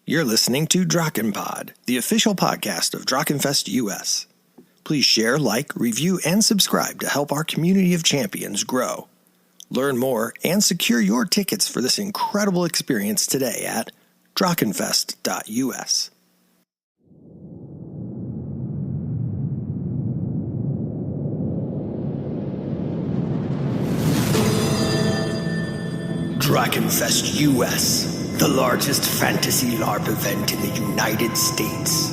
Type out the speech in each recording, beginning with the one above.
You're listening to DrachenPod, the official podcast of DrachenFest US. Please share, like, review, and subscribe to help our community of champions grow. Learn more and secure your tickets for this incredible experience today at DrachenFest.us. DrachenFest US, the largest fantasy LARP event in the United States.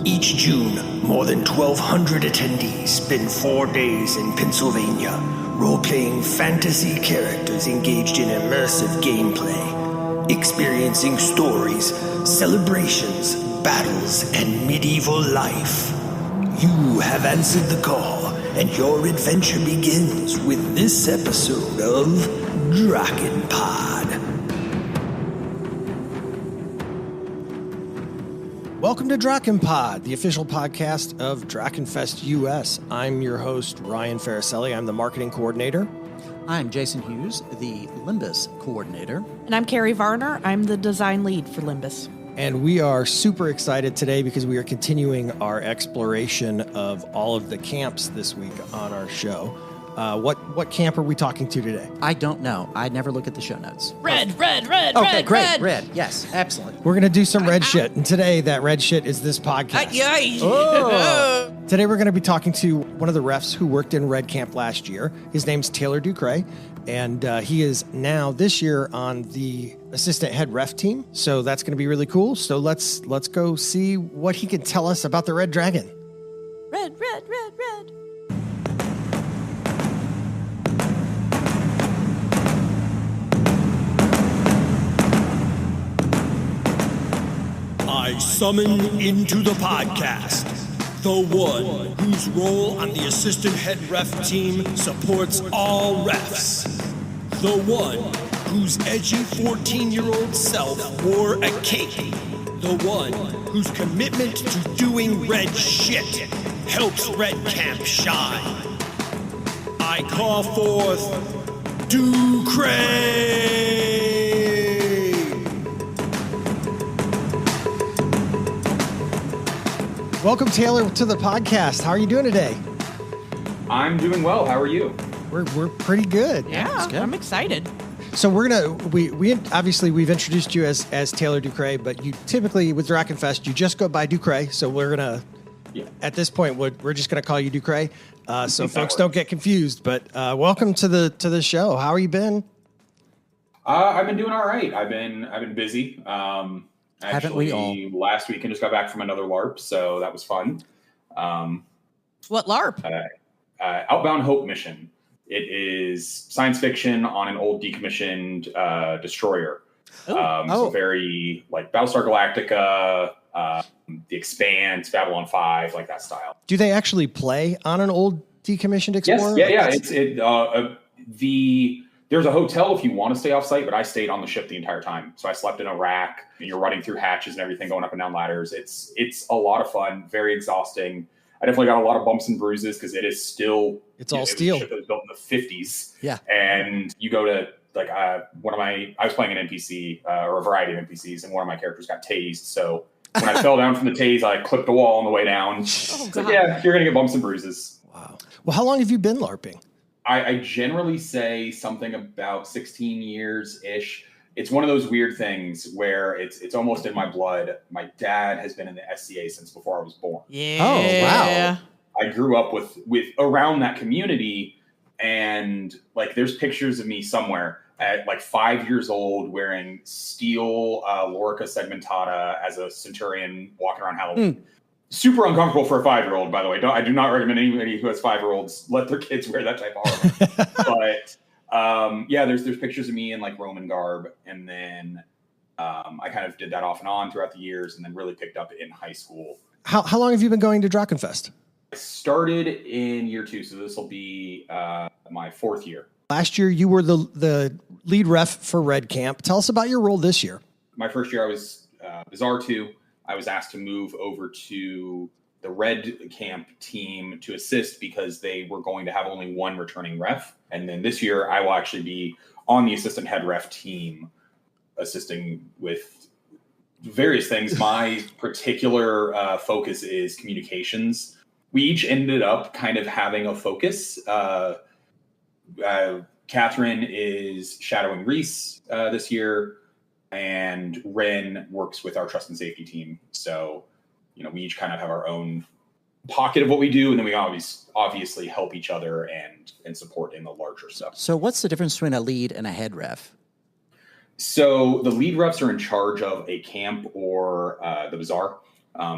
Each June, more than 1,200 attendees spend 4 days in Pennsylvania, role-playing fantasy characters engaged in immersive gameplay, experiencing stories, celebrations, battles, and medieval life. You have answered the call, and your adventure begins with this episode of DrachenPod. Welcome to DrachenPod, the official podcast of DrachenFest US. I'm your host, Ryan Fariselli. I'm the marketing coordinator. I'm Jason Hughes, the Limbus coordinator. And I'm Carie Varner. I'm the design lead for Limbus. And we are super excited today because we are continuing our exploration of all of the camps this week on our show. What camp are we talking to today? I don't know. I never look at the show notes. Red. Okay, great. Red. Yes, excellent. We're going to do some red shit. And today, that red shit is this podcast. Today, we're going to be talking to one of the refs who worked in Red Camp last year. His name's Taylor DuCray. And he is now, this year, on the assistant head ref team. So that's going to be really cool. So let's go see what he can tell us about the Red Dragon. Red. I summon into the podcast the one whose role on the assistant head ref team supports all refs. The one whose edgy 14-year-old self wore a cape. The one whose commitment to doing red shit helps Red Camp shine. I call forth DuCray. Welcome, Taylor, to the podcast. How are you doing today? I'm doing well. How are you? We're pretty good. Yeah, I'm excited. So we're gonna we obviously we've introduced you as Taylor DuCray, but you typically with DrachenFest you just go by DuCray. So we're gonna at this point we're just gonna call you DuCray. So folks don't get confused. But welcome to the show. How have you been? I've been doing all right. I've been busy. Haven't we all? Last weekend just got back from another LARP, so that was fun. What LARP? Outbound Hope mission. It is science fiction on an old decommissioned destroyer. So very like Battlestar Galactica, The Expanse, Babylon 5, like that style. Do they actually play on an old decommissioned explorer? Yes, There's a hotel if you want to stay off site, but I stayed on the ship the entire time. So I slept in a rack, and you're running through hatches and everything, going up and down ladders. It's a lot of fun, very exhausting. I definitely got a lot of bumps and bruises because it is still all steel. A ship that was built in the 50s. Yeah, and you go to like I was playing an NPC or a variety of NPCs, and one of my characters got tased. So when I fell down from the tase, I clipped a wall on the way down. So yeah, you're gonna get bumps and bruises. Wow. Well, how long have you been LARPing? I generally say something about 16 years-ish. It's one of those weird things where it's almost in my blood. My dad has been in the SCA since before I was born. Yeah. Oh, wow. I grew up with around that community, and like there's pictures of me somewhere at like 5 years old wearing steel Lorica segmentata as a centurion walking around Halloween. Super uncomfortable for a 5-year-old, by the way. I do not recommend anybody who has 5-year-olds let their kids wear that type of armor. But there's pictures of me in like Roman garb, and then I kind of did that off and on throughout the years, and then really picked up in high school. How long have you been going to DrachenFest? I started in year 2, so this will be my 4th year. Last year, you were the lead ref for Red Camp. Tell us about your role this year. My first year, I was Bizarre 2. I was asked to move over to the Red Camp team to assist because they were going to have only one returning ref. And then this year, I will actually be on the assistant head ref team, assisting with various things. My particular focus is communications. We each ended up kind of having a focus. Catherine is shadowing Reese this year, and Ren works with our trust and safety team. So, we each kind of have our own pocket of what we do, and then we obviously help each other and support in the larger stuff. So what's the difference between a lead and a head ref? So the lead refs are in charge of a camp or the bazaar.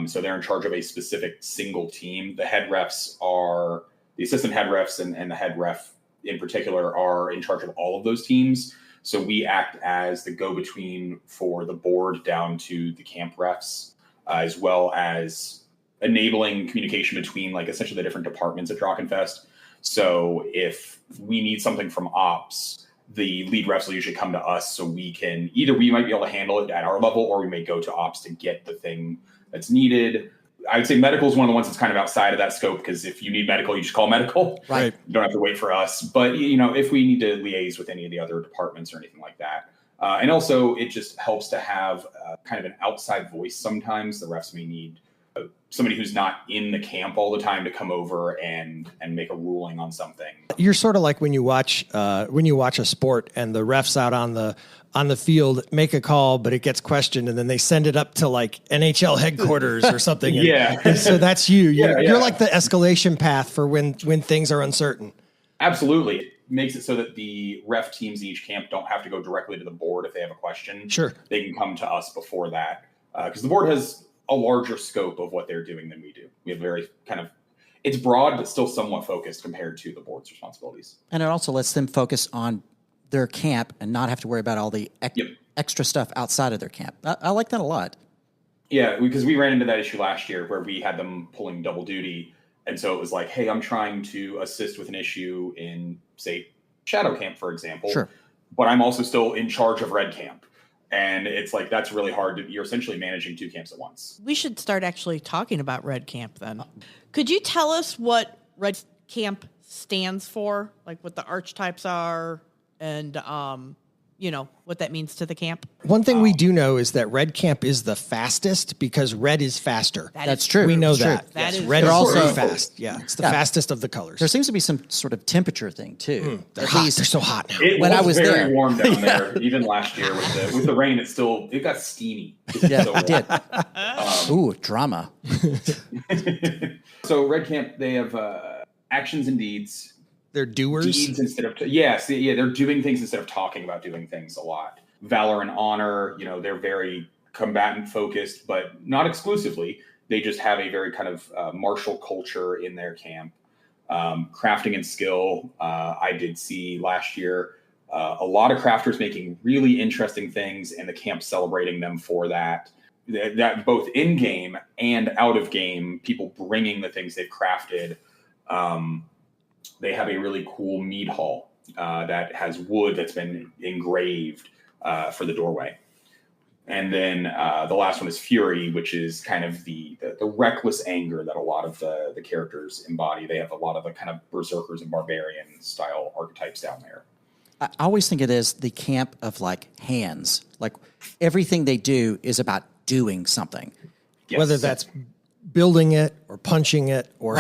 So they're in charge of a specific single team. The head refs are the assistant head refs, and the head ref in particular are in charge of all of those teams. So we act as the go-between for the board down to the camp refs, as well as enabling communication between essentially the different departments at DrachenFest. So if we need something from ops, the lead refs will usually come to us, so we might be able to handle it at our level, or we may go to ops to get the thing that's needed. I would say medical is one of the ones that's kind of outside of that scope, because if you need medical, you just call medical. Right. You don't have to wait for us. But, if we need to liaise with any of the other departments or anything like that. And also, it just helps to have kind of an outside voice sometimes. The refs may need somebody who's not in the camp all the time to come over and make a ruling on something. You're sort of like when you watch a sport and the refs out on the field make a call, but it gets questioned, and then they send it up to NHL headquarters or something. Yeah. And so that's you. Yeah. You're like the escalation path for when things are uncertain. Absolutely. It makes it so that the ref teams in each camp don't have to go directly to the board if they have a question. Sure. They can come to us before that, because the board has a larger scope of what they're doing than we do. We have very it's broad, but still somewhat focused compared to the board's responsibilities. And it also lets them focus on their camp and not have to worry about all the extra stuff outside of their camp. I like that a lot. Yeah, because we ran into that issue last year where we had them pulling double duty. And so it was like, hey, I'm trying to assist with an issue in, say, Shadow Camp, for example. Sure. But I'm also still in charge of Red Camp. And it's that's really hard. You're essentially managing two camps at once. We should start actually talking about Red Camp then. Could you tell us what Red Camp stands for? What the archetypes are and, what that means to the camp? One thing we do know is that Red Camp is the fastest because red is faster. That's true. We know It's true. that. That is red true. is Also- very fast. Yeah, it's the fastest of the colors. There seems to be some sort of temperature thing too. They're At hot. least- They're so hot now. It When I was very there. warm down there. Even last year with the rain, it got steamy. Yeah, So it did. warm. Ooh, drama. So Red Camp, they have actions and deeds. They're doers. Deeds instead of they're doing things instead of talking about doing things a lot. Valor and honor, they're very combatant focused, but not exclusively. They just have a very kind of martial culture in their camp. Crafting and skill, I did see last year a lot of crafters making really interesting things, and the camp celebrating them for that. That both in game and out of game, people bringing the things they've crafted. They have a really cool mead hall that has wood that's been engraved for the doorway. And then the last one is Fury, which is kind of the reckless anger that a lot of the characters embody. They have a lot of the kind of berserkers and barbarian style archetypes down there. I always think it is the camp of hands. Everything they do is about doing something. Yes. Whether that's building it or punching it or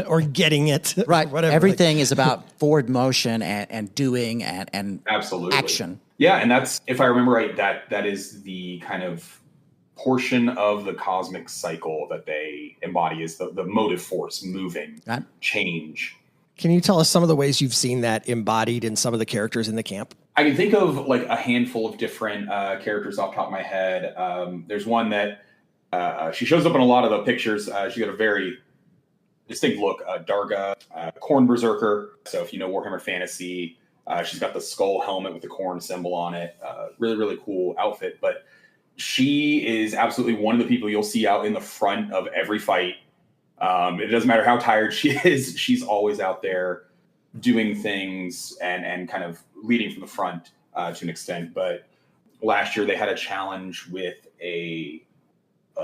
or getting it. Right. Whatever. Everything is about forward motion and doing and Absolutely. action. Yeah, and that's, if I remember right, that is the kind of portion of the cosmic cycle that they embody, is the motive force, moving, Right. change. Can you tell us some of the ways you've seen that embodied in some of the characters in the camp? I can think of a handful of different characters off the top of my head. There's one that she shows up in a lot of the pictures. She got a very distinct look. Darga, Corn Berserker. So if you know Warhammer Fantasy, she's got the skull helmet with the corn symbol on it. Really, really cool outfit. But she is absolutely one of the people you'll see out in the front of every fight. It doesn't matter how tired she is. She's always out there doing things and kind of leading from the front to an extent. But last year they had a challenge with a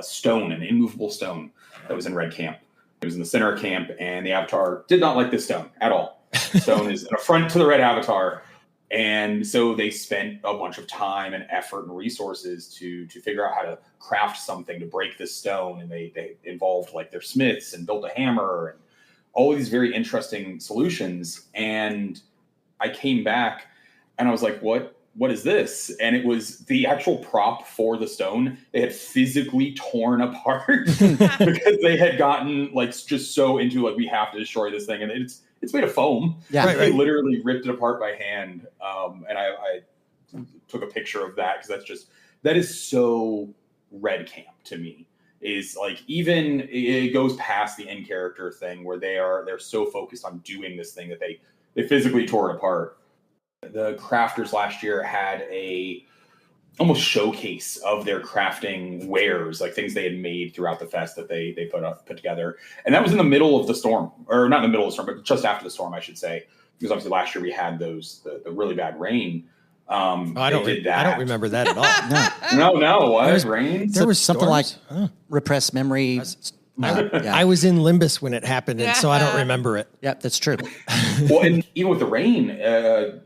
stone, an immovable stone that was in Red Camp. It was in the center of camp, and the Avatar did not like this stone at all. Stone is an affront to the Red Avatar. And so they spent a bunch of time and effort and resources to figure out how to craft something to break this stone. And they involved like their smiths and built a hammer and all of these very interesting solutions. And I came back and I was like, what is this? And it was the actual prop for the stone. They had physically torn apart because they had gotten like just so into like, we have to destroy this thing. And it's made of foam. Yeah. They literally ripped it apart by hand. And I took a picture of that because that is so Red Camp to me. Is like, even it goes past the in character thing where they're so focused on doing this thing that they physically tore it apart. The crafters last year had a almost showcase of their crafting wares, like things they had made throughout the fest that they put together. And that was in the middle of the storm, or not in the middle of the storm, but just after the storm, I should say, because obviously last year we had the really bad rain. I don't remember that at all. No. What? Rain? There was something like repressed memory. I was in Limbus when it happened, and so I don't remember it. Yep, that's true. Well, and even with the rain,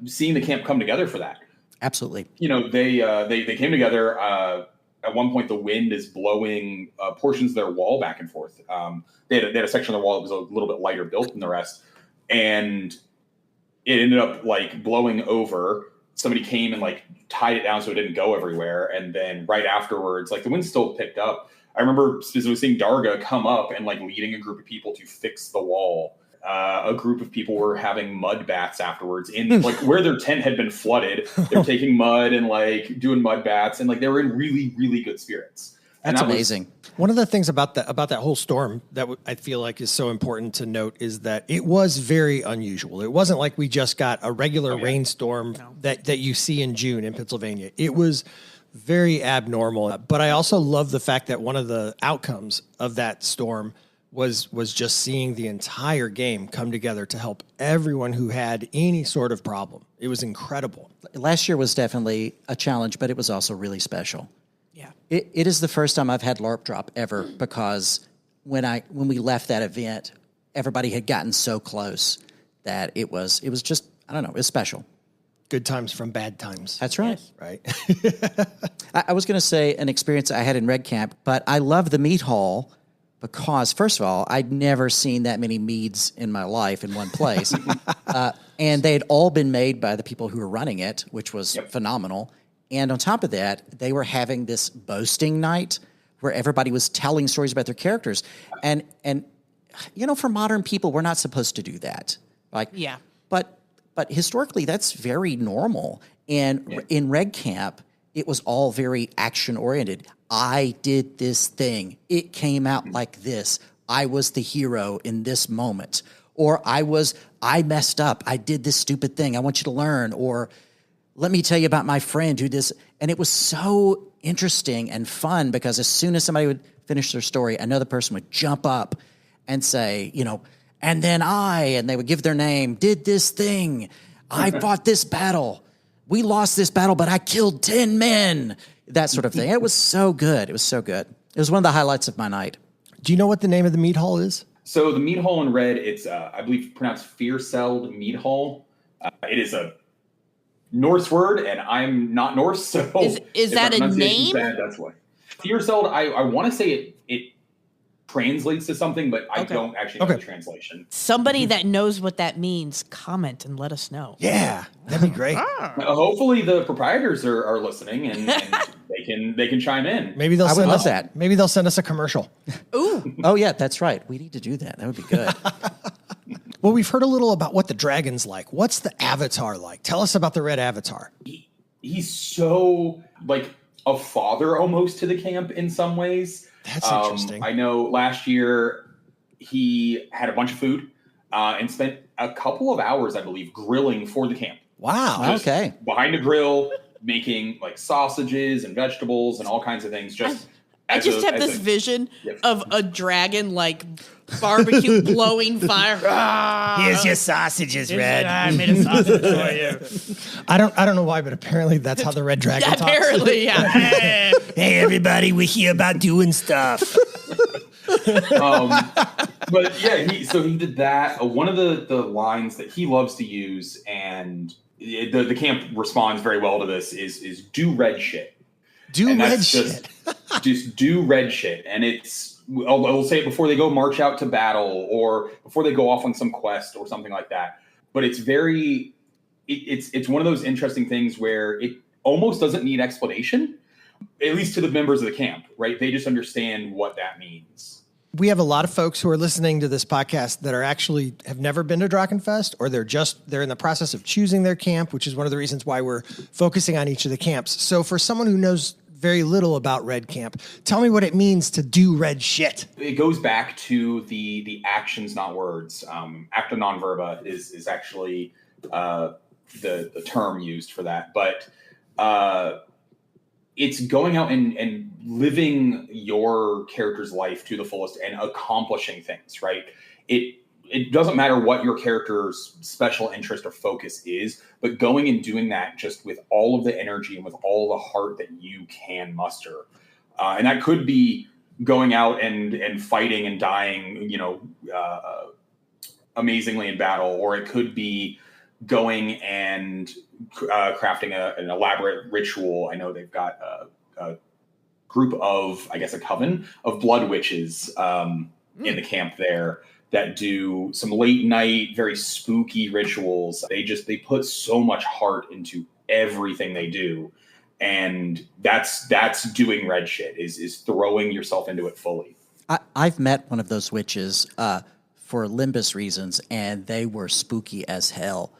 seeing the camp come together for that. Absolutely. You know, they came together. At one point, the wind is blowing portions of their wall back and forth. They had a section of the wall that was a little bit lighter built than the rest, and it ended up like blowing over. Somebody came and like tied it down so it didn't go everywhere. And then right afterwards, like the wind still picked up. I remember specifically seeing Darga come up and like leading a group of people to fix the wall. A group of people were having mud baths afterwards in like where their tent had been flooded. They were taking mud and like doing mud baths, and like they were in really, really good spirits. That's amazing. One of the things about that whole storm that I feel like is so important to note is that it was very unusual. It wasn't like we just got a regular rainstorm that you see in June in Pennsylvania. It was very abnormal. But I also love the fact that one of the outcomes of that storm was just seeing the entire game come together to help everyone who had any sort of problem. It was incredible. Last year was definitely a challenge, but it was also really special. Yeah. It is the first time I've had LARP drop ever, because when we left that event, everybody had gotten so close that it was just, I don't know, it was special. Good times from bad times. That's right. Yes. Right. I was going to say an experience I had in Red Camp, but I love the mead hall because, first of all, I'd never seen that many meads in my life in one place. And they had all been made by the people who were running it, which was phenomenal. And on top of that, they were having this boasting night where everybody was telling stories about their characters. And you know, for modern people, we're not supposed to do that. Like, Yeah. But historically, that's very normal. And in Red Camp, it was all very action-oriented. I did this thing. It came out like this. I was the hero in this moment. Or I messed up. I did this stupid thing. I want you to learn. Or let me tell you about my friend who did. And it was so interesting and fun because as soon as somebody would finish their story, another person would jump up and say, you know, and then and they would give their name, did this thing. I fought this battle. We lost this battle, but I killed 10 men. That sort of thing. It was so good. It was so good. It was one of the highlights of my night. Do you know what the name of the mead hall is? So the mead hall in red, it's, I believe, pronounced Fearseld Mead Hall. It is a Norse word, and I'm not Norse, so is that a name? Bad, that's why. Fearseld, I want to say it translates to something, but I don't actually know the translation. Somebody that knows what that means, comment and let us know. Yeah, that'd be great. Hopefully the proprietors are listening and they can chime in. Maybe they'll love that. Maybe they'll send us a commercial. Ooh. Oh, yeah, that's right. We need to do that. That would be good. Well, we've heard a little about what the dragon's like. What's the avatar like? Tell us about the red avatar. He's so like a father almost to the camp in some ways. That's interesting. I know last year he had a bunch of food and spent a couple of hours, I believe, grilling for the camp. Wow. Just okay. Behind a grill, making like sausages and vegetables and all kinds of things. I just have this vision of a dragon like barbecue blowing fire. Here's your sausages, Red. I made a sausage for you. I don't know why, but apparently that's how the red dragon talks. Apparently, yeah. Hey, everybody, we're here about doing stuff. But yeah, he did that. One of the lines that he loves to use, and the camp responds very well to this is do red shit. Do red shit. Just do red shit. And I'll say it before they go march out to battle or before they go off on some quest or something like that. But it's it's one of those interesting things where it almost doesn't need explanation, at least to the members of the camp, right? They just understand what that means. We have a lot of folks who are listening to this podcast that are actually have never been to DrachenFest, or they're in the process of choosing their camp, which is one of the reasons why we're focusing on each of the camps. So for someone who knows very little about Red Camp, tell me what it means to do red shit. It goes back to the actions, not words. Acta non verba is actually the term used for that. But it's going out and living your character's life to the fullest and accomplishing things, right? It doesn't matter what your character's special interest or focus is, but going and doing that just with all of the energy and with all the heart that you can muster. And that could be going out and fighting and dying, amazingly in battle, or it could be going and crafting an elaborate ritual. I know they've got a group of, I guess, a coven of blood witches in the camp there that do some late night, very spooky rituals. They put so much heart into everything they do. And that's doing red shit, is throwing yourself into it fully. I've met one of those witches for Limbus reasons, and they were spooky as hell.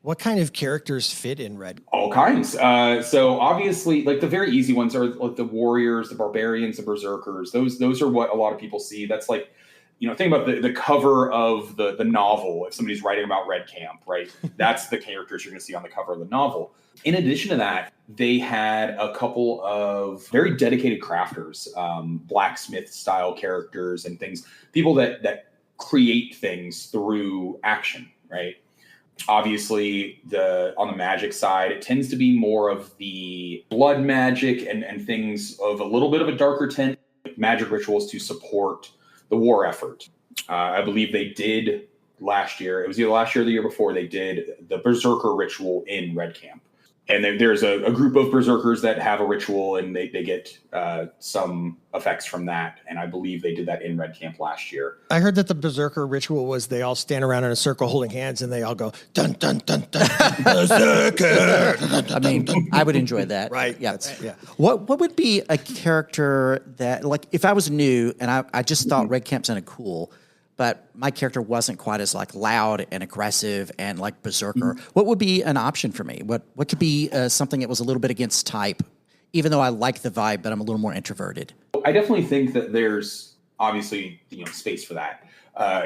What kind of characters fit in red? All kinds. So obviously, like the very easy ones are like the warriors, the barbarians, the berserkers. Those are what a lot of people see. That's like, think about the cover of the novel. If somebody's writing about Red Camp, right? That's the characters you're going to see on the cover of the novel. In addition to that, they had a couple of very dedicated crafters, blacksmith style characters and things, people that create things through action, right? Obviously, on the magic side, it tends to be more of the blood magic and things of a little bit of a darker tint, magic rituals to support the war effort. I believe they did last year. It was either last year or the year before. They did the Berserker ritual in Red Camp. And there's a group of berserkers that have a ritual, and they get some effects from that. And I believe they did that in Red Camp last year. I heard that the berserker ritual was they all stand around in a circle holding hands, and they all go, dun, dun, dun, dun, berserker. I mean, I would enjoy that. Right. Yeah. Yeah. What would be a character that, like, if I was new and I just thought Red Camp sounded cool, but my character wasn't quite as like loud and aggressive and like berserker, what would be an option for me? What could be something that was a little bit against type, even though I like the vibe, but I'm a little more introverted? I definitely think that there's obviously space for that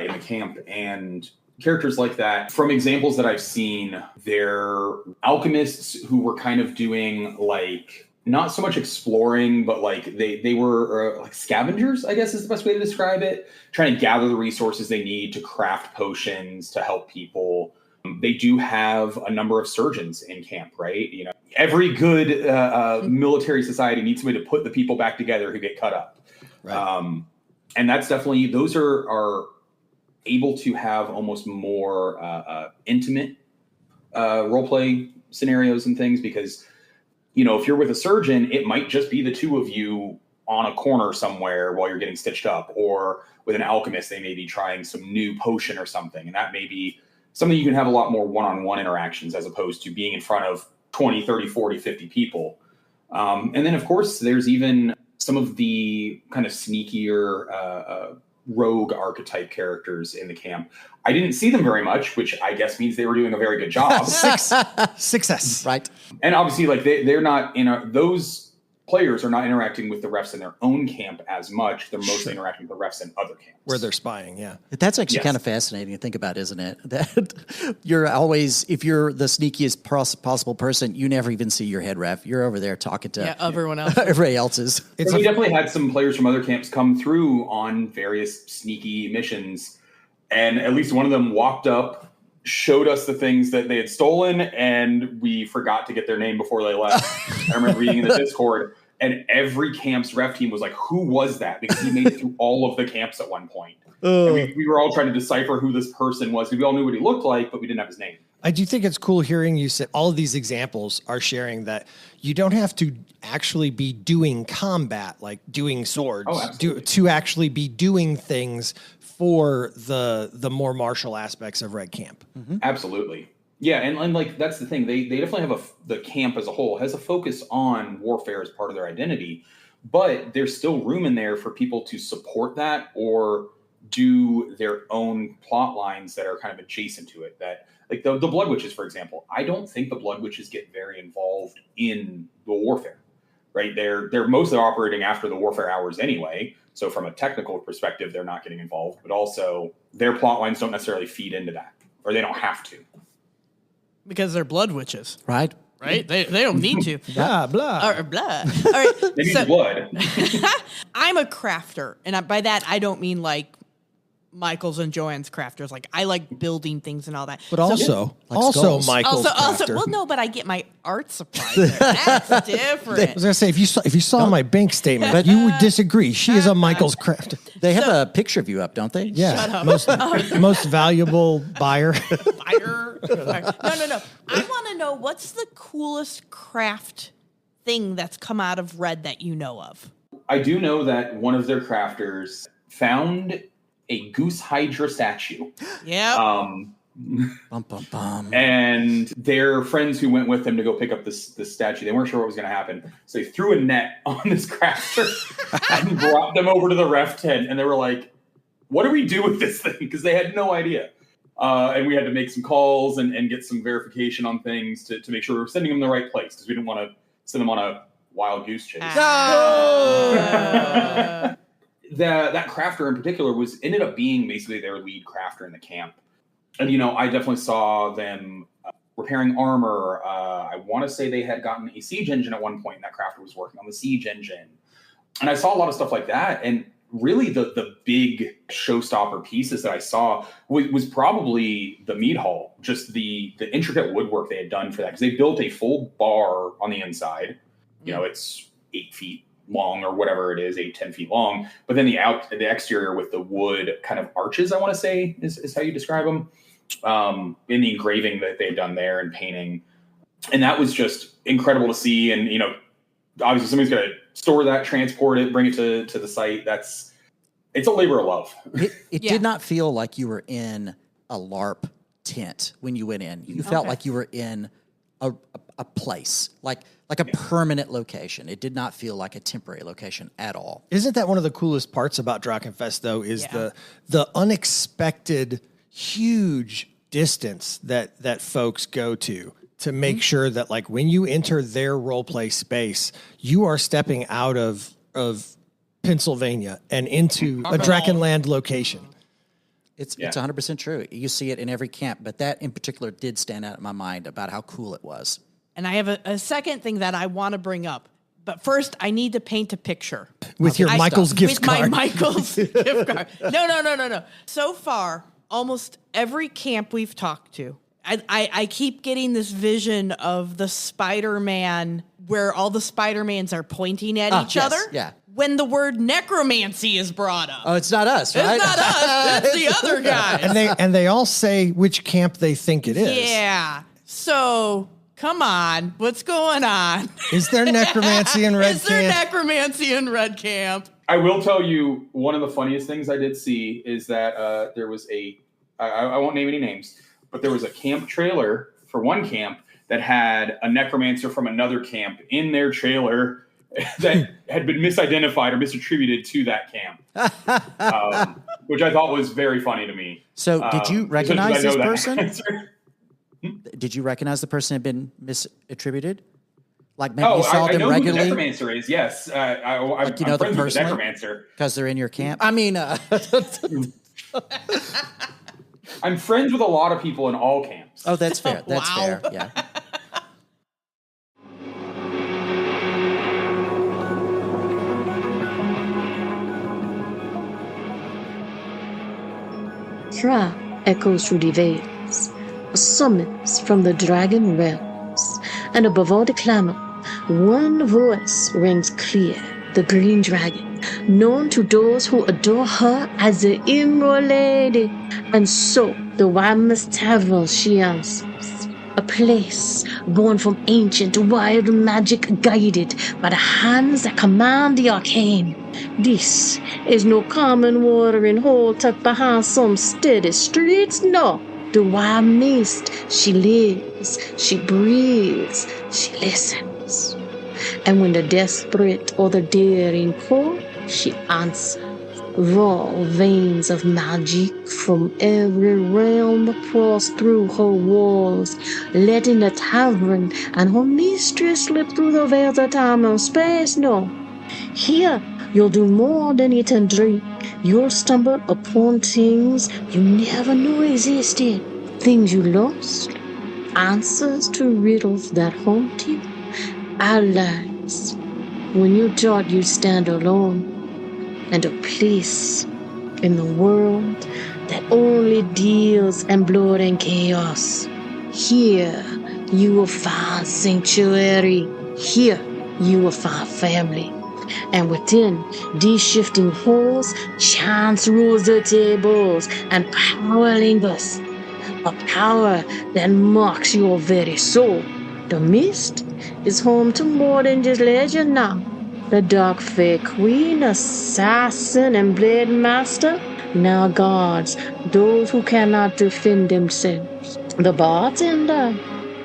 in the camp, and characters like that. From examples that I've seen, they're alchemists who were kind of doing like not so much exploring, but like they were like scavengers, I guess is the best way to describe it, trying to gather the resources they need to craft potions to help people. They do have a number of surgeons in camp, right? Every good military society needs somebody to put the people back together who get cut up. Right. And that's definitely, those are able to have almost more intimate roleplay scenarios and things, because if you're with a surgeon, it might just be the two of you on a corner somewhere while you're getting stitched up, or with an alchemist, they may be trying some new potion or something. And that may be something you can have a lot more one-on-one interactions as opposed to being in front of 20, 30, 40, 50 people. And then, of course, there's even some of the kind of sneakier rogue archetype characters in the camp. I didn't see them very much, which I guess means they were doing a very good job. Success. Right. And obviously, like they're not those players are not interacting with the refs in their own camp as much. They're mostly interacting with the refs in other camps Where they're spying, yeah. That's actually kind of fascinating to think about, isn't it? That you're always, if you're the sneakiest possible person, you never even see your head ref. You're over there talking to everyone else. everybody else's. We definitely had some players from other camps come through on various sneaky missions, and at least one of them walked up, showed us the things that they had stolen, and we forgot to get their name before they left. I remember reading in the Discord, and every camp's ref team was like, who was that? Because he made it through all of the camps at one point. And we were all trying to decipher who this person was. We all knew what he looked like, but we didn't have his name. I do think it's cool hearing you say all of these examples are sharing that you don't have to actually be doing combat, like doing swords, to actually be doing things for the more martial aspects of Red Camp. Mm-hmm. Absolutely. Yeah, and like that's the thing. They definitely have the camp as a whole has a focus on warfare as part of their identity, but there's still room in there for people to support that or do their own plot lines that are kind of adjacent to it. That like the Blood Witches, for example. I don't think the Blood Witches get very involved in the warfare, right? They're mostly operating after the warfare hours anyway. So from a technical perspective, they're not getting involved, but also their plot lines don't necessarily feed into that, or they don't have to. Because they're Blood Witches. Right. Right? They don't need to. Blah, blah. Or blah. All right. They need blood. I'm a crafter. And by that, I don't mean like Michael's and Joanne's crafters. Like, I like building things and all that. But also Michael's crafter. Well, no, but I get my art supplies there. That's different. I was going to say, if you saw my bank statement, you would disagree. She is a Michael's crafter. They have a picture of you up, don't they? Yeah. Shut up. Most valuable buyer. Fire. No. I want to know what's the coolest craft thing that's come out of Red that you know of? I do know that one of their crafters found a goose hydra statue. Yeah. Bum, bum, bum. And their friends who went with them to go pick up this statue, they weren't sure what was going to happen. So they threw a net on this crafter and brought them over to the ref tent. And they were like, what do we do with this thing? Because they had no idea. And we had to make some calls and get some verification on things to make sure we were sending them the right place, because we didn't want to send them on a wild goose chase. That crafter in particular ended up being basically their lead crafter in the camp. And, I definitely saw them repairing armor. I want to say they had gotten a siege engine at one point, and that crafter was working on the siege engine. And I saw a lot of stuff like that. And really the big showstopper pieces that I saw was probably the mead hall, just the intricate woodwork they had done for that. Because they built a full bar on the inside. It's 8 feet long or whatever it is, 8-10 feet long. But then the exterior with the wood kind of arches, I want to say is how you describe them, in the engraving that they've done there and painting. And that was just incredible to see. And, obviously somebody's got to store that, transport it, bring it to the site. It's a labor of love. It did not feel like you were in a LARP tent when you went in. You felt like you were in a place, like a permanent location. It did not feel like a temporary location at all. Isn't that one of the coolest parts about DrachenFest, though, is the unexpected huge distance that folks go to make sure that, like, when you enter their role play space, you are stepping out of Pennsylvania and into a Drachenland location. It's 100% true. You see it in every camp, but that in particular did stand out in my mind about how cool it was. And I have a second thing that I want to bring up. But first, I need to paint a picture. With your Michael's gift card. With my Michael's gift card. No. So far, almost every camp we've talked to, I keep getting this vision of the Spider-Man where all the Spider-Mans are pointing at each other. Yeah. When the word necromancy is brought up. Oh, it's not us, right? It's not us. It's the other guys. And they all say which camp they think it is. Yeah. So, come on. What's going on? Is there necromancy in Red Camp? Is there necromancy in Red Camp? I will tell you, one of the funniest things I did see is that there was I won't name any names, but there was a camp trailer for one camp that had a necromancer from another camp in their trailer that had been misidentified or misattributed to that camp, which I thought was very funny to me. So did you recognize this person? Did you recognize the person had been misattributed? Like maybe you saw them I know regularly? Who the necromancer is, yes. I'm friends with the necromancer. Because they're in your camp? I mean... I'm friends with a lot of people in all camps. Oh, that's fair. That's fair, yeah. Cry echoes through the veils, a summons from the dragon realms, and above all the clamor, one voice rings clear, the green dragon, known to those who adore her as the Emerald Lady. And so, the Wildest Tavern she answers, A place born from ancient wild magic guided by the hands that command the arcane. This is no common watering hole tucked behind some steady streets, no. The wild mist, she lives, she breathes, she listens. And when the desperate or the daring call, she answers. Raw veins of magic from every realm cross through her walls, letting the tavern and her mistress slip through the veils of time and space. No, here you'll do more than eat and drink. You'll stumble upon things you never knew existed, things you lost, answers to riddles that haunt you, allies when you thought you'd stand alone, and a place in the world that only deals in blood and chaos. Here you will find sanctuary. Here you will find family. And within these shifting halls, chance rules the tables and power lingers. A power that marks your very soul. The mist is home to more than just legend now. The dark fae queen, assassin, and blade master now guards those who cannot defend themselves. The bartender,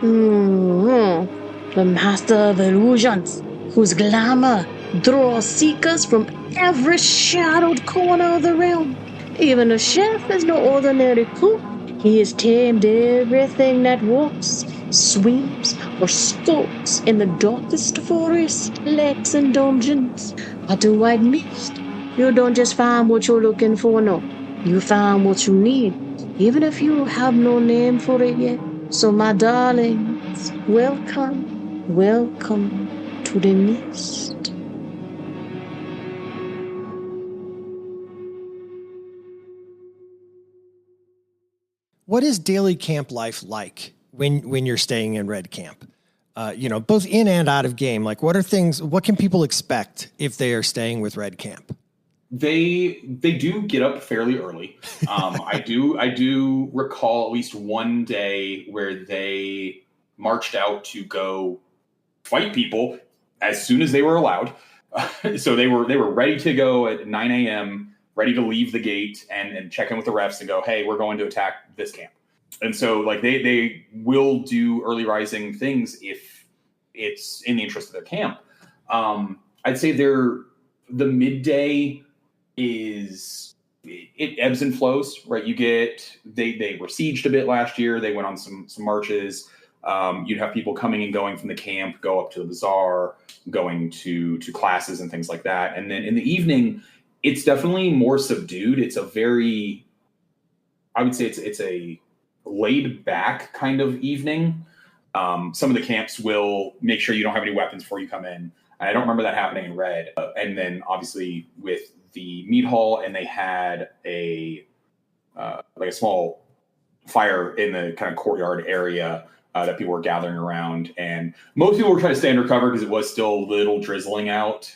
the master of illusions, whose glamour draws seekers from every shadowed corner of the realm. Even the chef is no ordinary cook. He has tamed everything that walks, swims, or skulks in the darkest forest, lakes, and dungeons. But the white mist, you don't just find what you're looking for, no. You find what you need, even if you have no name for it yet. So, my darlings, welcome, welcome to the mist. What is daily camp life like when you're staying in Red Camp? Both in and out of game. Like, what can people expect if they are staying with Red Camp? They do get up fairly early. I do recall at least one day where they marched out to go fight people as soon as they were allowed. So they were ready to go at 9 a.m., ready to leave the gate and check in with the refs and go, hey, we're going to attack this camp. And so like they will do early rising things if it's in the interest of their camp. I'd say the midday it ebbs and flows, right? They were sieged a bit last year. They went on some marches. You'd have people coming and going from the camp, go up to the bazaar, going to classes and things like that. And then in the evening, it's definitely more subdued. It's a laid back kind of evening. Some of the camps will make sure you don't have any weapons before you come in. I don't remember that happening in Red. And then obviously with the meat hall, and they had a small fire in the kind of courtyard area that people were gathering around. And most people were trying to stay undercover because it was still a little drizzling out.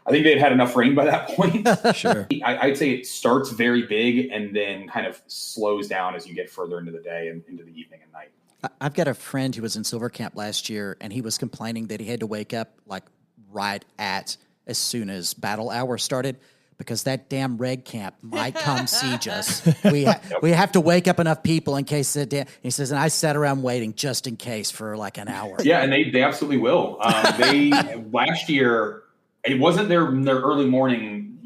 I think they'd had enough rain by that point. Sure. I'd say it starts very big and then kind of slows down as you get further into the day and into the evening and night. I've got a friend who was in Silver Camp last year, and he was complaining that he had to wake up like right at as soon as battle hour started because that damn Red Camp might come siege us. We have to wake up enough people in case he says, and I sat around waiting just in case for like an hour. Yeah, and they absolutely will. Last year, it wasn't their early morning,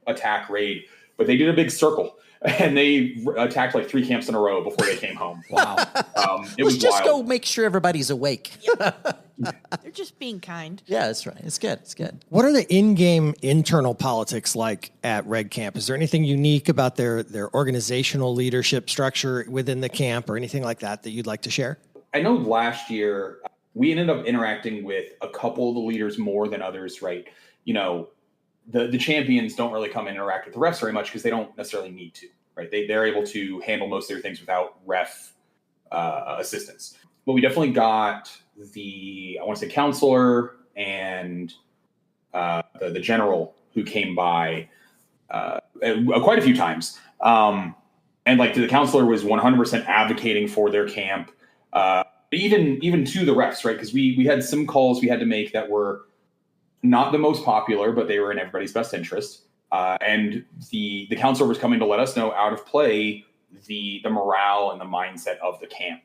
attack raid, but they did a big circle and they attacked like 3 camps in a row before they came home. Wow. It was just wild. go make sure everybody's awake. They're just being kind. Yeah, that's right. It's good. It's good. What are the in-game internal politics like at Red Camp? Is there anything unique about their organizational leadership structure within the camp or anything like that you'd like to share? I know last year we ended up interacting with a couple of the leaders more than others, right? The champions don't really come and interact with the refs very much because they don't necessarily need to, right? They're able to handle most of their things without ref assistance. But we definitely got the counselor and the general who came by quite a few times. And like the counselor was 100% advocating for their camp. Even to the refs, right? Because we had some calls we had to make that were not the most popular, but they were in everybody's best interest. And the counselor was coming to let us know out of play the morale and the mindset of the camp.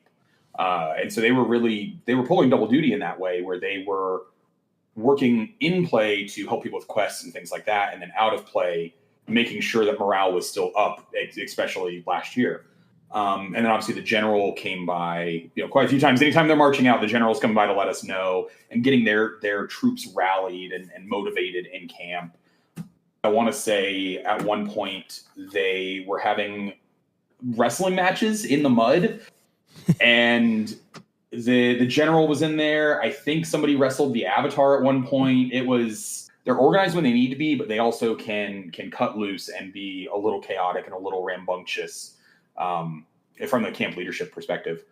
And so they were pulling double duty in that way, where they were working in play to help people with quests and things like that, and then out of play, making sure that morale was still up, especially last year. And then obviously the general came by, quite a few times. Anytime they're marching out, the general's coming by to let us know and getting their troops rallied and motivated in camp. I want to say at one point they were having wrestling matches in the mud, and the general was in there. I think somebody wrestled the Avatar at one point. They're organized when they need to be, but they also can cut loose and be a little chaotic and a little rambunctious from the camp leadership perspective.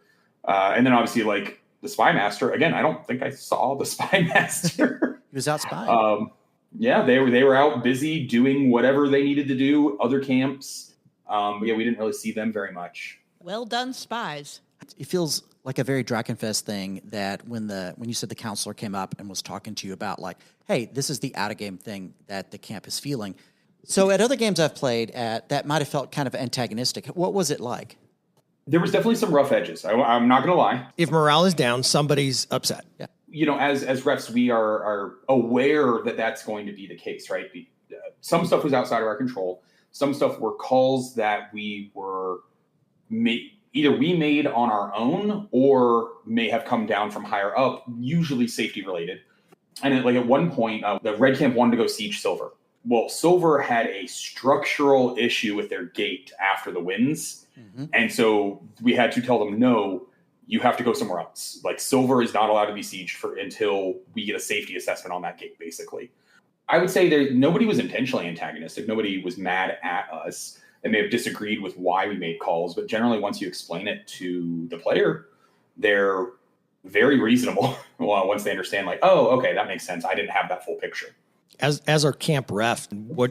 And then obviously, like, the Spy Master, again, I don't think I saw the Spy Master. He was out spying. Yeah, they were out busy doing whatever they needed to do, other camps. But yeah, we didn't really see them very much. Well done, spies. It feels like a very DrachenFest thing that when you said the counselor came up and was talking to you about, like, hey, this is the out-of-game thing that the camp is feeling. So at other games I've played at, that might have felt kind of antagonistic. What was it like? There was definitely some rough edges. I'm not going to lie. If morale is down, somebody's upset. Yeah. As refs, we are aware that that's going to be the case, right? Some stuff was outside of our control. Some stuff were calls that we were either we made on our own or may have come down from higher up, usually safety related. And at one point, the Red Camp wanted to go siege Silver. Well, Silver had a structural issue with their gate after the winds. Mm-hmm. And so we had to tell them, no, you have to go somewhere else. Like, Silver is not allowed to be sieged until we get a safety assessment on that gate, basically. I would say nobody was intentionally antagonistic. Nobody was mad at us. They may have disagreed with why we made calls, but generally once you explain it to the player, they're very reasonable once they understand, like, oh, okay, that makes sense. I didn't have that full picture. As our camp ref,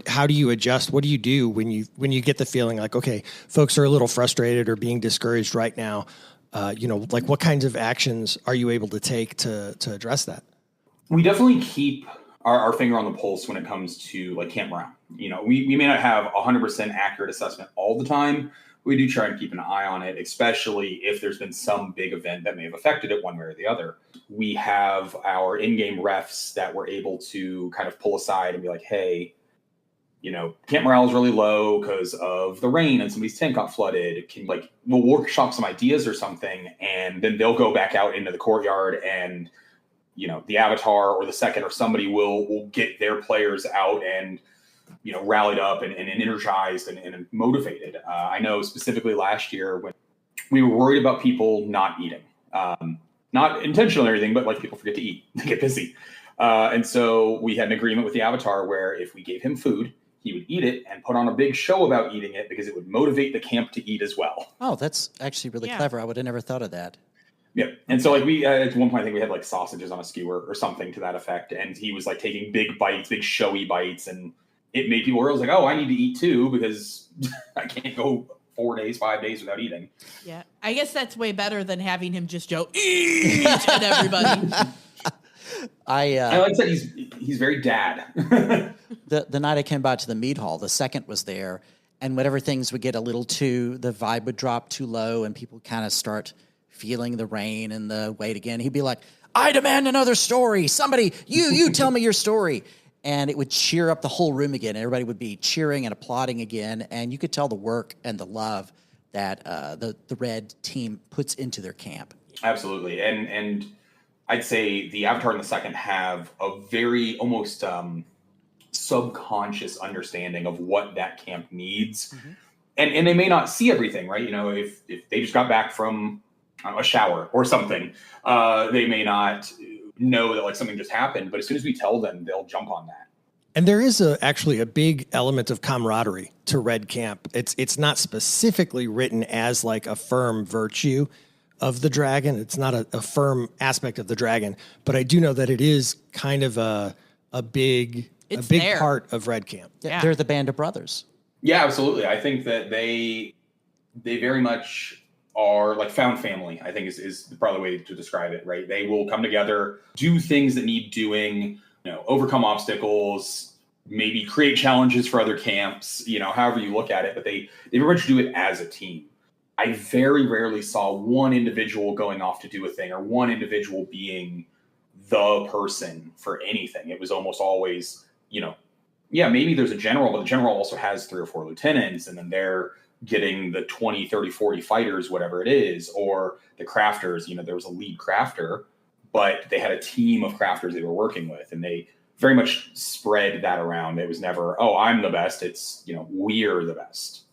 how do you adjust? What do you do when you get the feeling like, okay, folks are a little frustrated or being discouraged right now? Like, what kinds of actions are you able to take to address that? We definitely keep our finger on the pulse when it comes to, like, camp morale. We may not have 100% accurate assessment all the time. We do try and keep an eye on it, especially if there's been some big event that may have affected it one way or the other. We have our in-game refs that we're able to kind of pull aside and be like, hey, camp morale is really low because of the rain and somebody's tent got flooded. We'll workshop some ideas or something, and then they'll go back out into the courtyard, and the Avatar or the second or somebody will get their players out and rallied up and energized and motivated. I know specifically last year when we were worried about people not eating, not intentional or anything, but like people forget to eat, they get busy. And so we had an agreement with the Avatar where if we gave him food, he would eat it and put on a big show about eating it because it would motivate the camp to eat as well. Oh, that's actually really clever. I would have never thought of that. Yeah. And so, like, we at one point I think we had like sausages on a skewer or something to that effect, and he was like taking big bites, big showy bites, and it made people realize, like, oh, I need to eat too because I can't go 4 days, 5 days without eating. Yeah, I guess that's way better than having him just yell eat at everybody. I like that he's very dad. The night I came by to the mead hall, the second was there, and whenever things would get a little the vibe would drop too low, and people kind of start feeling the rain and the weight again, he'd be like, I demand another story. Somebody, you tell me your story. And it would cheer up the whole room again. Everybody would be cheering and applauding again. And you could tell the work and the love that the Red team puts into their camp. Absolutely. And I'd say the Avatar and the second have a very almost subconscious understanding of what that camp needs. Mm-hmm. And they may not see everything, right? If they just got back from a shower or something, they may not know that like something just happened, but as soon as we tell them, they'll jump on that. And there is actually a big element of camaraderie to Red Camp. It's not specifically written as like a firm virtue of the dragon. It's not a firm aspect of the dragon, but I do know that it is kind of a big part of Red Camp. Yeah. They're the band of brothers. Yeah, absolutely. I think that they very much are like found family, I think is probably the way to describe it, right? They will come together, do things that need doing, overcome obstacles, maybe create challenges for other camps, however you look at it, but they very much do it as a team. I very rarely saw one individual going off to do a thing or one individual being the person for anything. It was almost always, maybe there's a general, but the general also has 3 or 4 lieutenants, and then they're getting the 20, 30, 40 fighters, whatever it is, or the crafters. There was a lead crafter, but they had a team of crafters they were working with, and they very much spread that around. It was never, oh, I'm the best. It's, we're the best.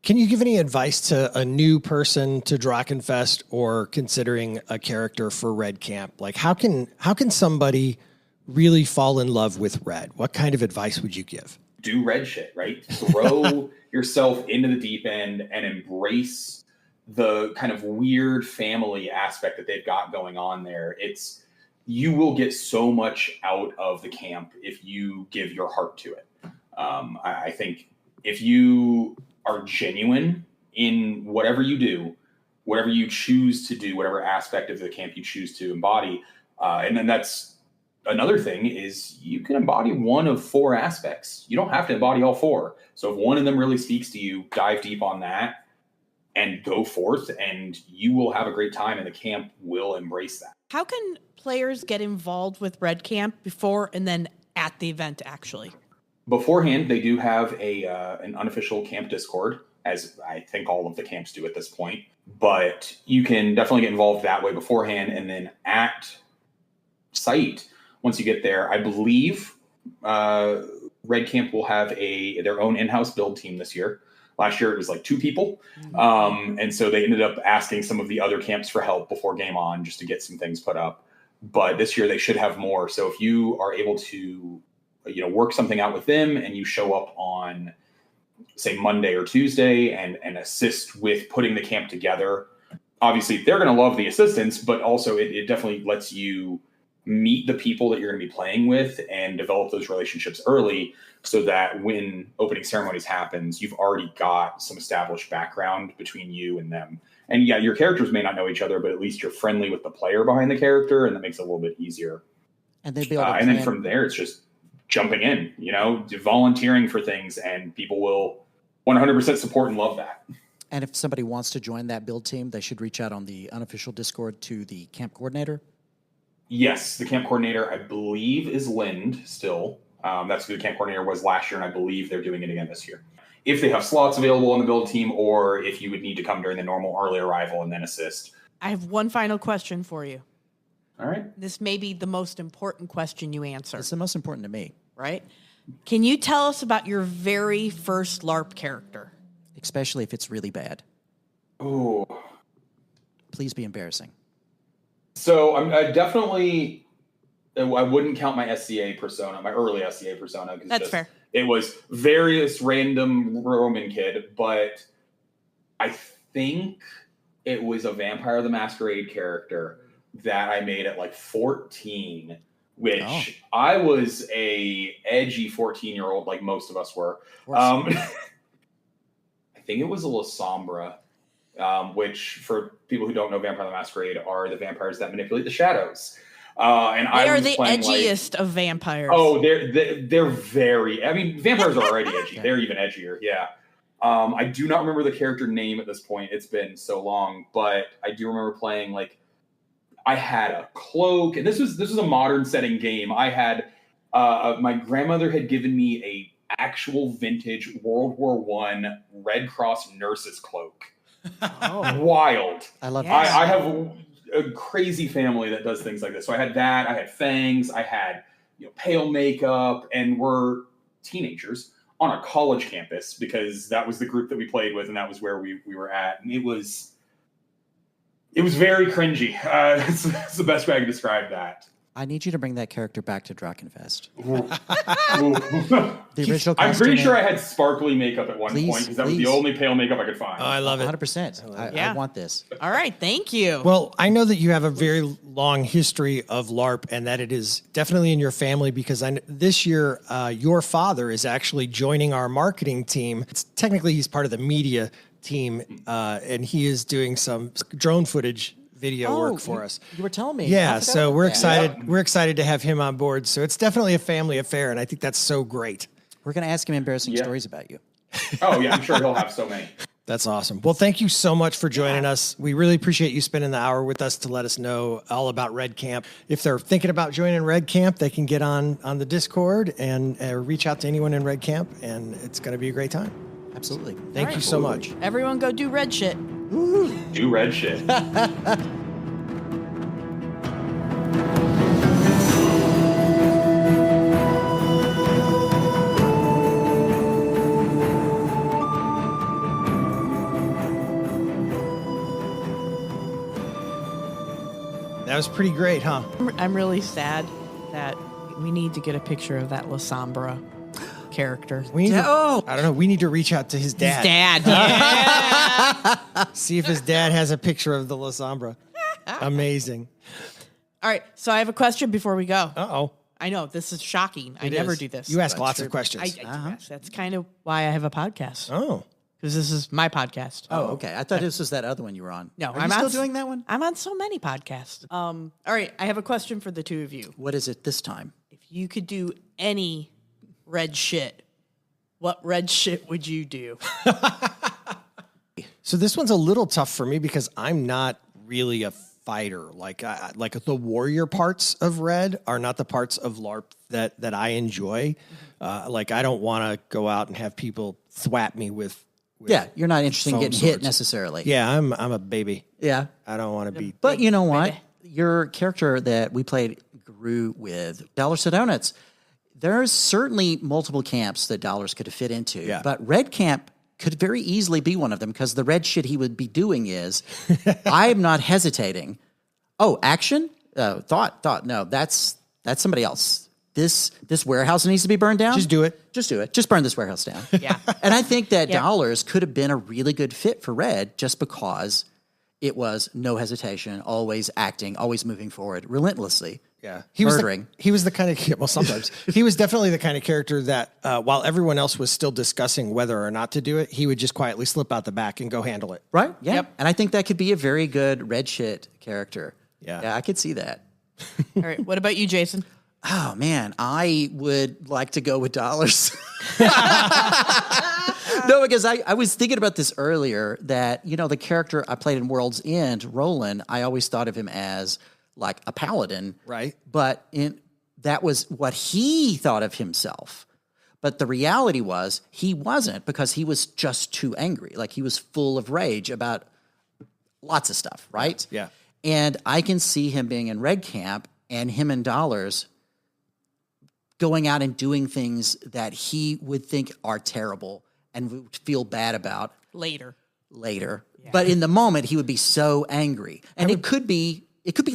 Can you give any advice to a new person to DrachenFest or considering a character for Red Camp? Like how can somebody really fall in love with Red? What kind of advice would you give? Do Red shit, right? Throw yourself into the deep end and embrace the kind of weird family aspect that they've got going on there. You will get so much out of the camp if you give your heart to it. I think if you are genuine in whatever you do, whatever you choose to do, whatever aspect of the camp you choose to embody, and then that's another thing is you can embody one of 4 aspects. You don't have to embody all 4. So if one of them really speaks to you, dive deep on that and go forth, and you will have a great time, and the camp will embrace that. How can players get involved with Red Camp before and then at the event, actually? Beforehand, they do have an unofficial camp Discord, as I think all of the camps do at this point. But you can definitely get involved that way beforehand, and then at site, once you get there, I believe Red Camp will have their own in-house build team this year. Last year, it was like 2 people. And so they ended up asking some of the other camps for help before game on just to get some things put up. But this year, they should have more. So if you are able to work something out with them and you show up on, say, Monday or Tuesday and assist with putting the camp together, obviously, they're going to love the assistance, but also it definitely lets you meet the people that you're going to be playing with and develop those relationships early so that when opening ceremonies happens, you've already got some established background between you and them. And yeah, your characters may not know each other, but at least you're friendly with the player behind the character, and that makes it a little bit easier. And they'd be able to and then from there, it's just jumping in, volunteering for things, and people will 100% support and love that. And if somebody wants to join that build team, they should reach out on the unofficial Discord to the camp coordinator. Yes, the camp coordinator, I believe, is Lind still. That's who the camp coordinator was last year, and I believe they're doing it again this year. If they have slots available on the build team, or if you would need to come during the normal early arrival and then assist. I have one final question for you. All right. This may be the most important question you answer. It's the most important to me. Right? Can you tell us about your very first LARP character? Especially if it's really bad. Oh. Please be embarrassing. So I definitely, I wouldn't count my SCA persona, my early SCA persona. That's fair. It was various random Roman kid, but I think it was a Vampire the Masquerade character that I made at like 14, which I was a edgy 14-year-old like most of us were. I think it was a La Sombra. Which, for people who don't know, Vampire the Masquerade are the vampires that manipulate the shadows. And they are the edgiest of vampires. Oh, they're very. I mean, vampires are already edgy. They're even edgier. Yeah. I do not remember the character name at this point. It's been so long, but I do remember playing like. I had a cloak, and this was a modern setting game. I had my grandmother had given me a actual vintage World War I Red Cross nurse's cloak. Oh. Wild. I love that. I have a crazy family that does things like this. So I had that. I had fangs. I had pale makeup, and we're teenagers on a college campus because that was the group that we played with, and that was where we were at. And it was very cringy. That's the best way I can describe that. I need you to bring that character back to DrachenFest. The original. I'm pretty sure I had sparkly makeup at one point because that was the only pale makeup I could find. Oh, I love it. 100%. I want this. All right, thank you. Well, I know that you have a very long history of LARP and that it is definitely in your family because this year your father is actually joining our marketing team. Technically, he's part of the media team, and he is doing some drone footage video work for us. You were telling me. Yeah, so we're excited. Yeah. We're excited to have him on board. So it's definitely a family affair, and I think that's so great. We're going to ask him embarrassing stories about you. Oh yeah, I'm sure he'll have so many. That's awesome. Well, thank you so much for joining us. We really appreciate you spending the hour with us to let us know all about Red Camp. If they're thinking about joining Red Camp, they can get on the Discord and reach out to anyone in Red Camp, and it's going to be a great time. Absolutely. Thank you so much. Everyone go do red shit. Do red shit. That was pretty great, huh? I'm really sad that we need to get a picture of that La Sombra character. We need I don't know. We need to reach out to his dad. Yeah. See if his dad has a picture of the La Sombra. Amazing. All right. So I have a question before we go. Uh-oh. I know this is shocking. I It never is. do this. You ask but lots of questions. I do ask. That's kind of why I have a podcast. Oh. Because this is my podcast. Oh, okay. I thought this was that other one you were on. No, Are I'm you still on, doing that one? I'm on so many podcasts. All right. I have a question for the two of you. What is it this time? If you could do any red shit, what red shit would you do? So this one's a little tough for me because I'm not really a fighter. Like the warrior parts of Red are not the parts of LARP that I enjoy. Like I don't want to go out and have people thwap me with Yeah, you're not interested in foam getting hit swords. necessarily. Yeah, I'm a baby. Yeah. I don't want to be. But you know what? Your character that we played Gru with, Dollars to Donuts, there's certainly multiple camps that Dollars could have fit into. Yeah. But Red Camp could very easily be one of them because the red shit he would be doing is, I'm not hesitating. Oh, action? Thought. No, that's somebody else. This warehouse needs to be burned down. Just do it. Just do it. Just burn this warehouse down. Yeah. And I think that Yeah. Dollars could have been a really good fit for Red just because it was no hesitation, always acting, always moving forward, relentlessly. Yeah, Murdering. He was the kind of well, sometimes he was definitely the kind of character that while everyone else was still discussing whether or not to do it, he would just quietly slip out the back and go handle it. Right? Yeah. Yep. And I think that could be a very good red shit character. Yeah. I could see that. All right. What about you, Jason? Oh, man. I would like to go with Dollars. No, because I was thinking about this earlier that, the character I played in World's End, Roland, I always thought of him as like a paladin. Right. But that was what he thought of himself. But the reality was he wasn't because he was just too angry. Like he was full of rage about lots of stuff, right? Yeah. And I can see him being in Red Camp and him and Dollars going out and doing things that he would think are terrible and would feel bad about Later. But in the moment, he would be so angry. And it could be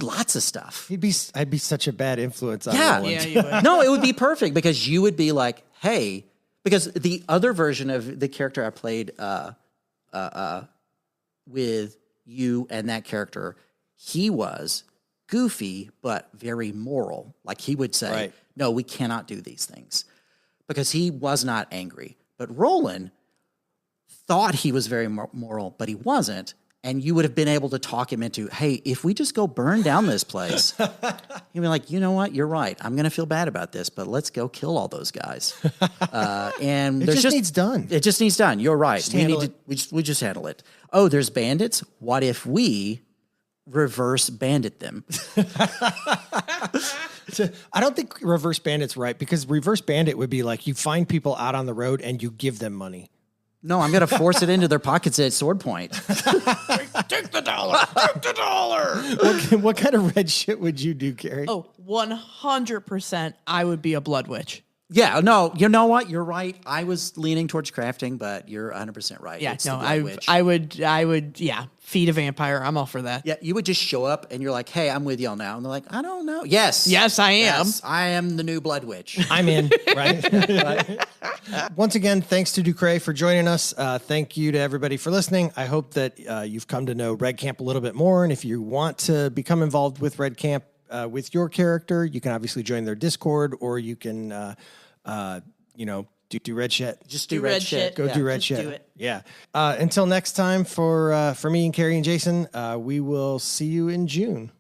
lots of stuff. I'd be such a bad influence on Yeah. Roland. Yeah, you would. No, it would be perfect because you would be like, hey, because the other version of the character I played with you and that character, he was goofy but very moral. Like he would say, Right. no, we cannot do these things because he was not angry. But Roland thought he was very moral, but he wasn't. And you would have been able to talk him into, hey, if we just go burn down this place, he'd be like, you know what? You're right. I'm going to feel bad about this, but let's go kill all those guys. And It there's just needs done. It just needs done. You're right. handle We just handle it. Oh, there's bandits. What if we reverse bandit them? I don't think reverse bandit's right because reverse bandit would be like you find people out on the road and you give them money. No, I'm going to force it into their pockets at sword point. Take the dollar. Take the dollar. What kind of red shit would you do, Carie? Oh, 100% I would be a blood witch. Yeah, no, you know what? You're right. I was leaning towards crafting, but you're 100% right. Yeah, It's no, the Blood Witch. I would, yeah, feed a vampire. I'm all for that. Yeah, you would just show up and you're like, hey, I'm with y'all now. And they're like, I don't know. Yes. Yes, I am. Yes, I am the new Blood Witch. I'm in, right? Once again, thanks to DuCray for joining us. Thank you to everybody for listening. I hope that you've come to know Red Camp a little bit more. And if you want to become involved with Red Camp with your character, you can obviously join their Discord or you can, Do red shit. Just do red shit. Go Yeah. do red Just shit. do it. Yeah. Until next time, for me and Carie and Jason, we will see you in June.